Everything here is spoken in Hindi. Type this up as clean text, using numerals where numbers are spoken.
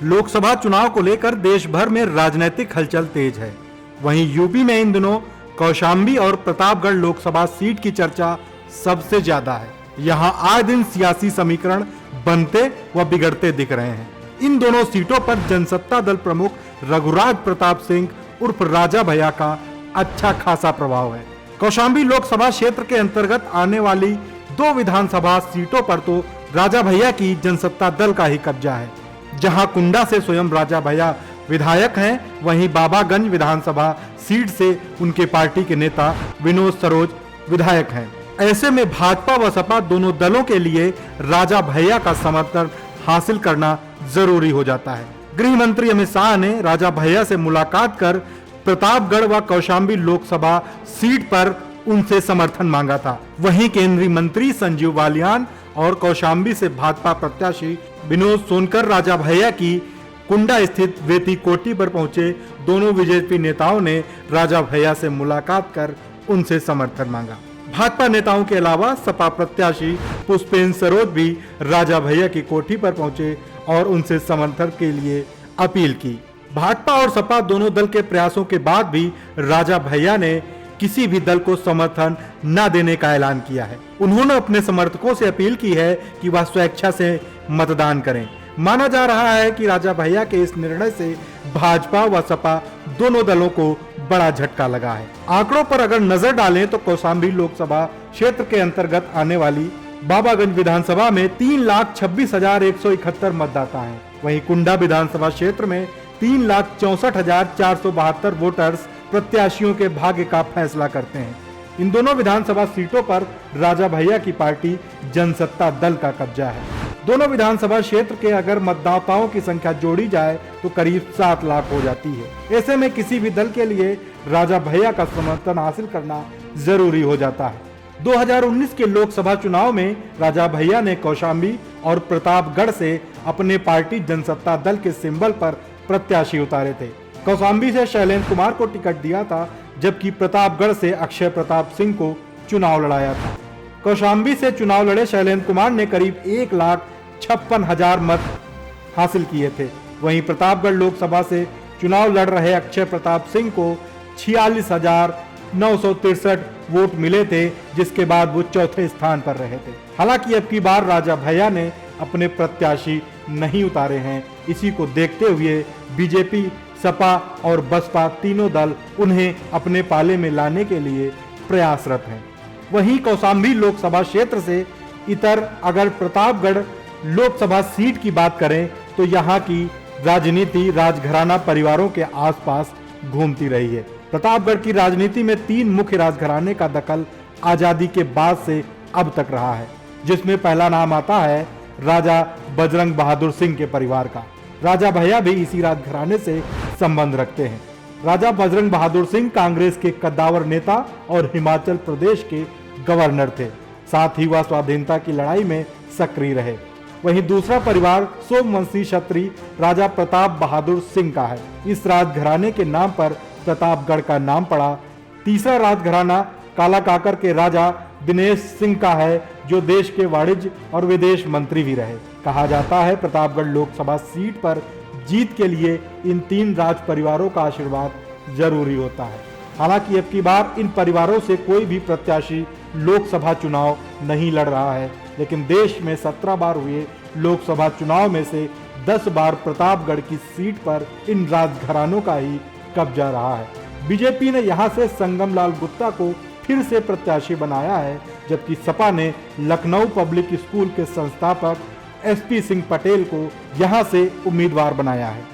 लोकसभा चुनाव को लेकर देश भर में राजनीतिक हलचल तेज है। वहीं यूपी में इन दिनों कौशाम्बी और प्रतापगढ़ लोकसभा सीट की चर्चा सबसे ज्यादा है। यहां आए दिन सियासी समीकरण बनते व बिगड़ते दिख रहे हैं। इन दोनों सीटों पर जनसत्ता दल प्रमुख रघुराज प्रताप सिंह उर्फ राजा भैया का अच्छा खासा प्रभाव है। कौशाम्बी लोकसभा क्षेत्र के अंतर्गत आने वाली 2 विधानसभा सीटों पर तो राजा भैया की जनसत्ता दल का ही कब्जा है। जहां कुंडा से स्वयं राजा भैया विधायक हैं, वहीं बाबागंज विधानसभा सीट से उनके पार्टी के नेता विनोद सरोज विधायक हैं। ऐसे में भाजपा व सपा दोनों दलों के लिए राजा भैया का समर्थन हासिल करना जरूरी हो जाता है। गृह मंत्री अमित शाह ने राजा भैया से मुलाकात कर प्रतापगढ़ व कौशाम्बी लोकसभा सीट पर उनसे समर्थन मांगा था। वहीं केंद्रीय मंत्री संजीव बालियान और कौशाम्बी से भाजपा प्रत्याशी विनोद सोनकर राजा भैया की कुंडा स्थित वेती कोठी पर पहुंचे। दोनों बीजेपी नेताओं ने राजा भैया से मुलाकात कर उनसे समर्थन मांगा। भाजपा नेताओं के अलावा सपा प्रत्याशी पुष्पेंद्र सरोज भी राजा भैया की कोठी पर पहुंचे और उनसे समर्थन के लिए अपील की। भाजपा और सपा दोनों दल के प्रयासों के बाद भी राजा भैया ने किसी भी दल को समर्थन न देने का ऐलान किया है। उन्होंने अपने समर्थकों से अपील की है कि वह स्वेच्छा से मतदान करें। माना जा रहा है कि राजा भैया के इस निर्णय से भाजपा व सपा दोनों दलों को बड़ा झटका लगा है। आंकड़ों पर अगर नजर डालें तो कौशाम्बी लोकसभा क्षेत्र के अंतर्गत आने वाली बाबागंज विधानसभा में 3,26,171 मतदाता हैं। वहीं कुंडा विधानसभा क्षेत्र में 3,64,472 वोटर्स प्रत्याशियों के भाग्य का फैसला करते हैं। इन दोनों विधानसभा सीटों पर राजा भैया की पार्टी जनसत्ता दल का कब्जा है। दोनों विधानसभा क्षेत्र के अगर मतदाताओं की संख्या जोड़ी जाए तो करीब 7 लाख हो जाती है। ऐसे में किसी भी दल के लिए राजा भैया का समर्थन हासिल करना जरूरी हो जाता है। 2019 के लोकसभा चुनाव में राजा भैया ने कौशाम्बी और प्रतापगढ़ से अपने पार्टी जनसत्ता दल के सिंबल पर प्रत्याशी उतारे थे। कौशाम्बी से शैलेंद्र कुमार को टिकट दिया था, जबकि प्रतापगढ़ से अक्षय प्रताप सिंह को चुनाव लड़ाया था। कौशाम्बी से चुनाव लड़े शैलेंद्र कुमार ने करीब 1,56,000 मत हासिल किए थे। वहीं प्रतापगढ़ लोकसभा से चुनाव लड़ रहे अक्षय प्रताप सिंह को 46,963 वोट मिले थे, जिसके बाद वो चौथे स्थान पर रहे थे। हालांकि अब की बार राजा भैया ने अपने प्रत्याशी नहीं उतारे हैं। इसी को देखते हुए बीजेपी, सपा और बसपा तीनों दल उन्हें अपने पाले में लाने के लिए प्रयासरत हैं। वहीं कौशाम्बी लोकसभा क्षेत्र से इतर अगर प्रतापगढ़ लोकसभा सीट की बात करें तो यहाँ की राजनीति राजघराना परिवारों के आसपास घूमती रही है। प्रतापगढ़ की राजनीति में 3 मुख्य राजघराने का दखल आजादी के बाद से अब तक रहा है, जिसमें पहला नाम आता है राजा बजरंग बहादुर सिंह के परिवार का। राजा भैया भी इसी राजघराने से संबंध रखते हैं। राजा बजरंग बहादुर सिंह कांग्रेस के कद्दावर नेता और हिमाचल प्रदेश के गवर्नर थे। साथ ही वह स्वाधीनता की लड़ाई में सक्रिय रहे। वहीं दूसरा परिवार सोमवंशी क्षत्रिय राजा प्रताप बहादुर सिंह का है। इस राजघराने के नाम पर प्रतापगढ़ का नाम पड़ा। तीसरा राजघराना काला काकर के राजा दिनेश सिंह का है, जो देश के वाणिज्य और विदेश मंत्री भी रहे। कहा जाता है प्रतापगढ़ लोकसभा सीट पर जीत के लिए इन 3 राज परिवारों का आशीर्वाद जरूरी होता है। हालांकि अब की बार इन परिवारों से कोई भी प्रत्याशी लोकसभा चुनाव नहीं लड़ रहा है, लेकिन देश में 17 बार हुए लोकसभा चुनाव में से 10 बार प्रतापगढ़ की सीट पर इन राजघरानों का ही कब्जा रहा है। बीजेपी ने यहां से संगम लाल गुप्ता को फिर से प्रत्याशी बनाया है, जबकि सपा ने लखनऊ पब्लिक स्कूल के संस्थापक SP सिंह पटेल को यहां से उम्मीदवार बनाया है।